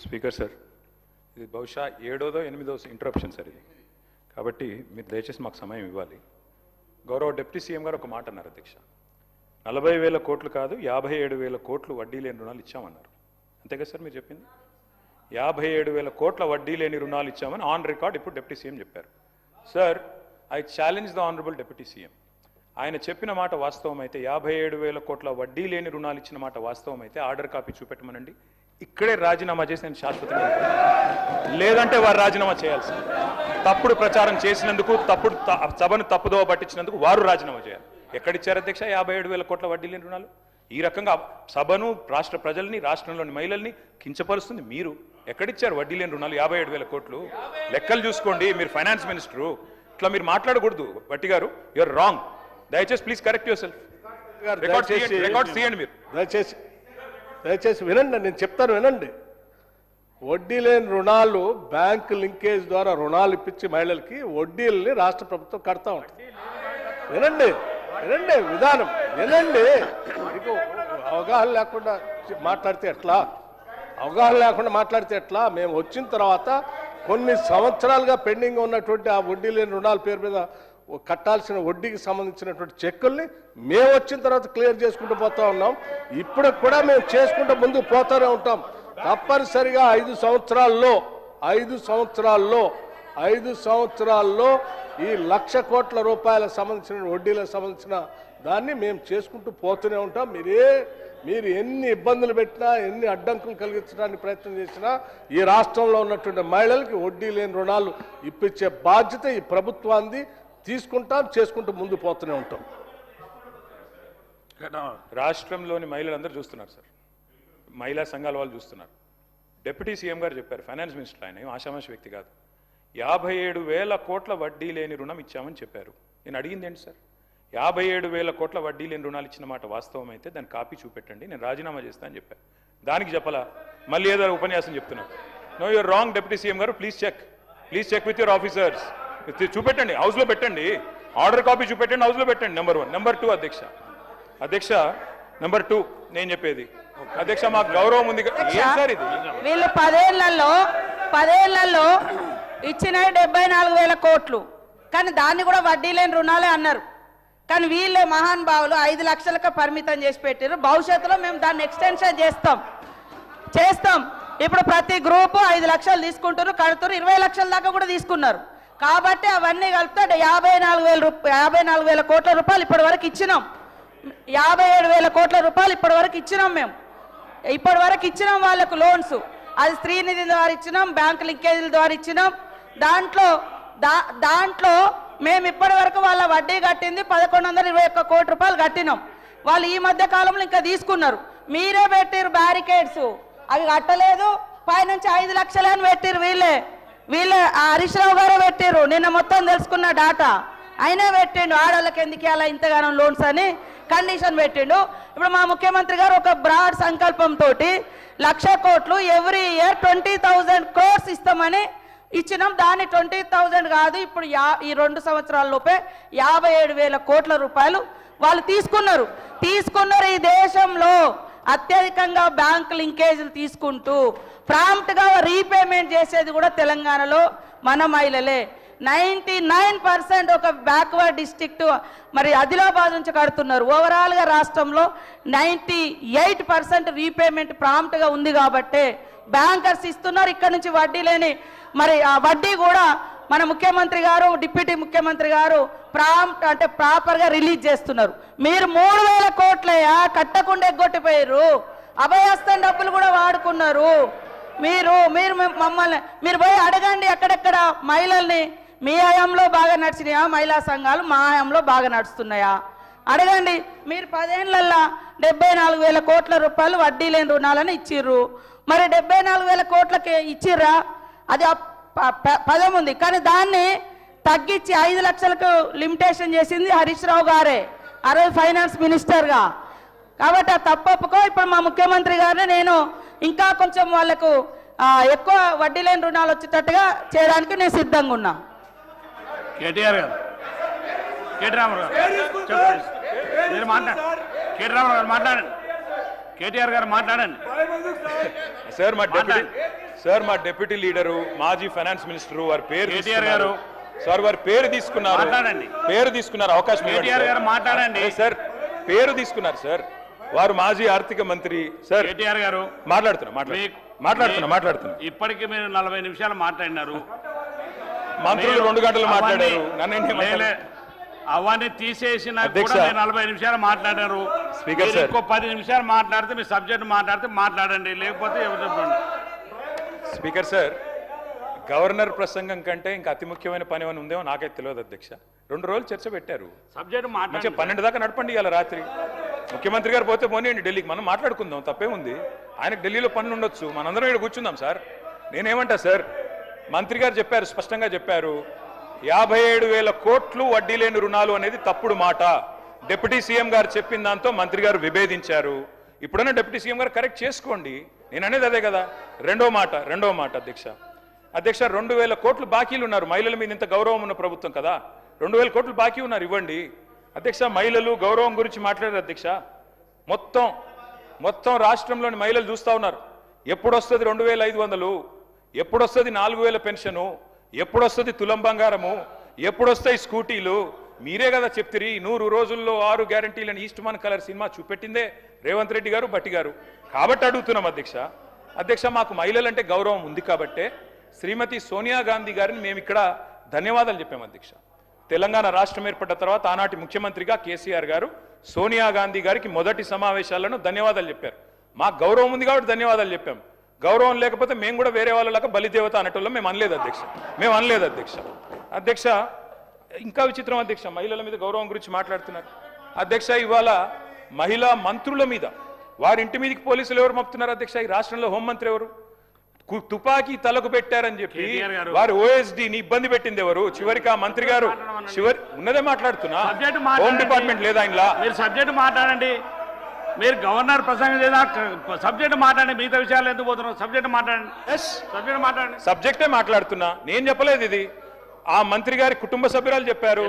Speaker sir, ఇది బహుశా 7వ 8వ ఇంటరప్షన్ సార్ ఇది. కాబట్టి మీరు దయచేసి మాకు సమయం ఇవ్వాలి. గౌరవ డిప్యూటీ సీఎం గారు ఒక మాట అన్నారు అధ్యక్ష, 40,000 కోట్లు కాదు 57,000 కోట్లు వడ్డీ లేని రుణాలు ఇచ్చామన్నారు. అంతే కదా సార్ మీరు చెప్పింది? 57,000 కోట్ల వడ్డీ లేని రుణాలు ఇచ్చామని ఆన్ రికార్డ్ ఇప్పుడు డిప్యూటీ సీఎం చెప్పారు. Sir, I challenge the honourable deputy CM. ఆయన చెప్పిన మాట వాస్తవం అయితే, 57,000 కోట్ల వడ్డీ లేని రుణాలు ఇచ్చిన మాట వాస్తవం అయితే ఆర్డర్ కాపీ చూపెట్టమనండి. ఇక్కడే రాజీనామా చేసి నేను శాశ్వతంగా, లేదంటే వారు రాజీనామా చేయాల్సి, తప్పుడు ప్రచారం చేసినందుకు, సభను తప్పుదోవ పట్టించినందుకు వారు రాజీనామా చేయాలి. ఎక్కడిచ్చారు అధ్యక్ష 57,000 కోట్ల వడ్డీ లేని రుణాలు? ఈ రకంగా సభను, రాష్ట్ర ప్రజల్ని, రాష్ట్రంలోని మహిళల్ని కించపరుస్తుంది మీరు. ఎక్కడిచ్చారు వడ్డీ లేని రుణాలు 57,000 కోట్లు? లెక్కలు చూసుకోండి, మీరు ఫైనాన్స్ మినిస్టరు. ఇట్లా మీరు మాట్లాడకూడదు భట్టి గారు, యూఆర్ రాంగ్. దయచేసి please correct your self. Records తీయండి మీరు. దయచేసి వినండి, నేను చెప్తాను వినండి. వడ్డీ లేని రుణాలు బ్యాంక్ లింకేజ్ ద్వారా రుణాలు ఇప్పించి మహిళలకి వడ్డీలని రాష్ట్ర ప్రభుత్వం కడతా ఉంటుంది. వినండి వినండి విధానం వినండి. మీకు అవగాహన లేకుండా మాట్లాడితే ఎట్లా? అవగాహన లేకుండా మాట్లాడితే ఎట్లా? మేము వచ్చిన తర్వాత కొన్ని సంవత్సరాలుగా పెండింగ్ ఉన్నటువంటి ఆ వడ్డీ లేని రుణాల పేరు మీద కట్టాల్సిన వడ్డీకి సంబంధించినటువంటి చెక్కుల్ని మేము వచ్చిన తర్వాత క్లియర్ చేసుకుంటూ పోతా ఉన్నాం. ఇప్పుడు కూడా మేము చేసుకుంటూ ముందుకు పోతూనే ఉంటాం. తప్పనిసరిగా 5 సంవత్సరాల్లో ఈ 1,00,000 కోట్ల రూపాయలకు సంబంధించిన వడ్డీలకు సంబంధించిన దాన్ని మేము చేసుకుంటూ పోతూనే ఉంటాం. మీరు ఎన్ని ఇబ్బందులు పెట్టినా, ఎన్ని అడ్డంకులు కలిగించడానికి ప్రయత్నం చేసినా ఈ రాష్ట్రంలో ఉన్నటువంటి మహిళలకి వడ్డీ లేని రుణాలు ఇప్పించే బాధ్యత ఈ ప్రభుత్వాన్ని తీసుకుంటాం, చేసుకుంటూ ముందు పోతూనే ఉంటాం. రాష్ట్రంలోని మహిళలందరూ చూస్తున్నారు సార్, మహిళా సంఘాల వాళ్ళు చూస్తున్నారు. డిప్యూటీ సీఎం గారు చెప్పారు, ఫైనాన్స్ మినిస్టర్, ఆయన ఆషామాషి వ్యక్తి కాదు. 57,000 కోట్ల వడ్డీ లేని రుణం ఇచ్చామని చెప్పారు. నేను అడిగింది ఏంటి సార్? 57,000 కోట్ల వడ్డీ లేని రుణాలు ఇచ్చిన మాట వాస్తవం అయితే దాని కాపీ చూపెట్టండి, నేను రాజీనామా చేస్తానని చెప్పాను. దానికి చెప్పలా, మళ్ళీ ఏదో ఉపన్యాసం చెప్తున్నారు. No, you are wrong deputy CM గారు. Please check with your officers. చూపెట్టండి, హౌస్లో పెట్టండి, ఆర్డర్ కాపీ చూపెట్టండి, హౌస్లో పెట్టండి. నెంబర్ 1. నెంబర్ 2 అధ్యక్ష నెంబర్ 2 నేను చెప్పేది అధ్యక్ష, మాకు గౌరవం ఉంది సార్. ఇది వీళ్ళు 10 ఏళ్లలో ఇచ్చిన 74,000 కోట్లు, కానీ దాన్ని కూడా వడ్డీ లేని రుణాలే అన్నారు. కానీ వీళ్ళే మహానుభావులు 5 లక్షలకు పరిమితం చేసి పెట్టారు. భవిష్యత్తులో మేము దాన్ని ఎక్స్టెన్షన్ చేస్తాం. ఇప్పుడు ప్రతి గ్రూపు 5 లక్షలు తీసుకుంటారు, కడుతున్నారు, 20 లక్షల దాకా కూడా తీసుకున్నారు. కాబట్టి అవన్నీ కలిపితే 54,000 కోట్ల రూపాయలు ఇప్పటి వరకు ఇచ్చినాం. 57,000 కోట్ల రూపాయలు ఇప్పటి వరకు ఇచ్చినాం. మేము ఇప్పటి వరకు ఇచ్చినాం వాళ్ళకు లోన్స్. అది స్త్రీనిధి ద్వారా ఇచ్చినాం, బ్యాంక్ లింకేజీల ద్వారా ఇచ్చినాం. దాంట్లో మేము ఇప్పటి వరకు వాళ్ళ వడ్డీ కట్టింది 1,121 కోట్ల రూపాయలు కట్టినాం. వాళ్ళు ఈ మధ్య కాలంలో ఇంకా తీసుకున్నారు. మీరే పెట్టారు బ్యారికేడ్స్, అవి కట్టలేదు. పైనుంచి 5 లక్షలు అని పెట్టారు. వీళ్ళే హరీష్ రావు గారే పెట్టారు. నిన్న మొత్తం తెలుసుకున్న డాటా అయినా పెట్టిండు. ఆడవాళ్ళకి ఎందుకు అలా ఇంతగానో లోన్స్ అని కండిషన్ పెట్టిండు. ఇప్పుడు మా ముఖ్యమంత్రి గారు ఒక బ్రాడ్ సంకల్పంతో 1,00,000 కోట్లు ఎవ్రీ ఇయర్ 20,000 crores ఇస్తామని ఇచ్చినాం. దాన్ని 20,000 కాదు, ఇప్పుడు ఈ 2 సంవత్సరాల్లోపే 57,000 కోట్ల రూపాయలు వాళ్ళు తీసుకున్నారు. ఈ దేశంలో అత్యధికంగా బ్యాంక్ లింకేజీలు తీసుకుంటూ ప్రాంప్ట్గా రీపేమెంట్ చేసేది కూడా తెలంగాణలో మన మహిళలే. 99% ఒక బ్యాక్వర్డ్ డిస్ట్రిక్ట్ మరి ఆదిలాబాద్ నుంచి కడుతున్నారు. ఓవరాల్గా రాష్ట్రంలో 98% రీపేమెంట్ ప్రాంప్ట్గా ఉంది. కాబట్టే బ్యాంకర్స్ ఇస్తున్నారు. ఇక్కడ నుంచి వడ్డీ లేని మరి ఆ వడ్డీ కూడా మన ముఖ్యమంత్రి గారు, డిప్యూటీ ముఖ్యమంత్రి గారు ప్రాపర్గా రిలీజ్ చేస్తున్నారు. మీరు 3,000 కోట్లయా కట్టకుండా ఎగ్గొట్టిపోయారు. అభయహస్తం డబ్బులు కూడా వాడుకున్నారు. మీరు మమ్మల్ని పోయి అడగండి అక్కడెక్కడ మహిళల్ని. మీ హయాంలో బాగా నడిచినాయా మహిళా సంఘాలు? మా హయాంలో బాగా నడుస్తున్నాయా? అడగండి. మీరు 10 ఏళ్లలో 74,000 కోట్ల రూపాయలు వడ్డీ లేని రుణాలని ఇచ్చిర్రు. మరి 74,000 కోట్లకి ఇచ్చిర్రా? అది పదం ఉంది, కానీ దాన్ని తగ్గించి 5 లక్షలకు లిమిటేషన్ చేసింది హరీష్ రావు గారే, ఆ రోజు ఫైనాన్స్ మినిస్టర్గా. కాబట్టి ఆ తప్పొప్పుకో. ఇప్పుడు మా ముఖ్యమంత్రి గారిని నేను ఇంకా కొంచెం వాళ్లకు ఎక్కువ వడ్డీ లేని రుణాలు వచ్చేటట్టుగా చేయడానికి నేను సిద్ధంగా ఉన్నా. కేటీఆర్ గారు, కేటీ రామారావు గారు మాట్లాడండి. కేటీఆర్ గారు మాట్లాడండి. సార్ మా డిప్యూటీ లీడరు మాజీ ఫైనాన్స్ మినిస్టర్ వారి పేరు కేటీఆర్ గారు. సార్ వారి పేరు తీసుకున్నారు. మాట్లాడండి. పేరు తీసుకున్నారు. అవకాశం ఇవ్వండి కేటీఆర్ సార్. గారు మాట్లాడండి. సార్ పేరు తీసుకున్నారు సార్. వారు మాజీ ఆర్థిక మంత్రి సార్. కేటీఆర్ గారు మాట్లాడుతున్నా. ఇప్పటికి మీరు 40 నిమిషాలు మాట్లాడినారు. మంత్రులు 2 గంటలు మాట్లాడారు. అవన్నీ తీసేసిన అధ్యక్ష, కూడా మీరు 40 నిమిషాలు మాట్లాడారు. స్పీకర్ మీరు సార్. ఇంకో 10 నిమిషాలు మాట్లాడితే మీ సబ్జెక్ట్ మాట్లాడితే మాట్లాడండి, లేకపోతే ఎవరు చెప్పండి. స్పీకర్ సార్, గవర్నర్ ప్రసంగం కంటే ఇంకా అతి ముఖ్యమైన పని ఏమైనా ఉందేమో నాకైతే తెలియదు అధ్యక్ష. 2 రోజులు చర్చ పెట్టారు. సబ్జెక్ట్ మంచిగా మాట్లాడండి. 12 దాకా నడపండి ఇవాళ రాత్రి. ముఖ్యమంత్రి గారు పోతే పోనీయండి ఢిల్లీకి, మనం మాట్లాడుకుందాం, తప్పేముంది. ఆయనకు ఢిల్లీలో పనులు ఉండొచ్చు, మనందరం ఇక్కడ కూర్చుందాం సార్. నేనేమంటా సార్, మంత్రి గారు చెప్పారు, స్పష్టంగా చెప్పారు, 57,000 కోట్లు వడ్డీ లేని రుణాలు అనేది తప్పుడు మాట. డిప్యూటీ సీఎం గారు చెప్పిన దాంతో మంత్రి గారు విభేదించారు. ఇప్పుడైనా డిప్యూటీ సీఎం గారు కరెక్ట్ చేసుకోండి. నేను అనేది అదే కదా. రెండో మాట అధ్యక్ష 2,000 కోట్లు బాకీలు ఉన్నారు. మహిళల మీద ఇంత గౌరవం ఉన్న ప్రభుత్వం కదా, 2,000 కోట్లు బాకీ ఉన్నారు, ఇవ్వండి అధ్యక్ష. మహిళలు గౌరవం గురించి మాట్లాడారు అధ్యక్ష. మొత్తం రాష్ట్రంలోని మహిళలు చూస్తూ ఉన్నారు. ఎప్పుడు వస్తుంది 2,500, ఎప్పుడు వస్తుంది 4,000 పెన్షను, ఎప్పుడు వస్తుంది తులం బంగారము, ఎప్పుడు వస్తాయి స్కూటీలు. మీరే కదా చెప్తిరి 100 రోజుల్లో 6 గ్యారంటీలను east Mann colour cinema చూపెట్టిందే Revanth Reddy గారు, భట్టి గారు. కాబట్టి అడుగుతున్నాం అధ్యక్ష మాకు మహిళలంటే గౌరవం ఉంది కాబట్టే శ్రీమతి సోనియా గాంధీ గారిని మేము ఇక్కడ ధన్యవాదాలు చెప్పాము అధ్యక్ష. తెలంగాణ రాష్ట్రం ఏర్పడ్డ తర్వాత ఆనాటి ముఖ్యమంత్రిగా కేసీఆర్ గారు సోనియా గాంధీ గారికి మొదటి సమావేశాలను ధన్యవాదాలు చెప్పారు. మాకు గౌరవం ఉంది కాబట్టి ధన్యవాదాలు చెప్పాం. గౌరవం లేకపోతే మేము కూడా వేరే వాళ్ళలాగా బలిదేవత అనటంలో మేము అనలేదు అధ్యక్ష. ఇంకా విచిత్రం అధ్యక్ష, మహిళల మీద గౌరవం గురించి మాట్లాడుతున్నారు అధ్యక్ష. ఇవాళ మహిళా మంత్రుల మీద వారి ఇంటి మీదకి పోలీసులు ఎవరు మప్పుతున్నారు అధ్యక్ష? ఈ రాష్ట్రంలో హోంమంత్రి ఎవరు? తుపాకీ తలకు పెట్టారని చెప్పి వారు ఓఎస్డీని ఇబ్బంది పెట్టింది ఎవరు? చివరికి ఆ మంత్రి గారు ఉన్నదే మాట్లాడుతున్నా, హోమ్ డిపార్ట్మెంట్ లేదా ఆయనలా? మీరు సబ్జెక్ట్ మాట్లాడండి. మీరు గవర్నర్ ప్రసంగం లేదా సబ్జెక్ట్ మాట్లాడండి. మిగతా విషయాలు ఎందుకు పోతున్నారు? సబ్జెక్ట్ మాట్లాడండి. సబ్జెక్టే మాట్లాడుతున్నా, నేను చెప్పలేదు ఇది. ఆ మంత్రి గారి కుటుంబ సభ్యురాలు చెప్పారు.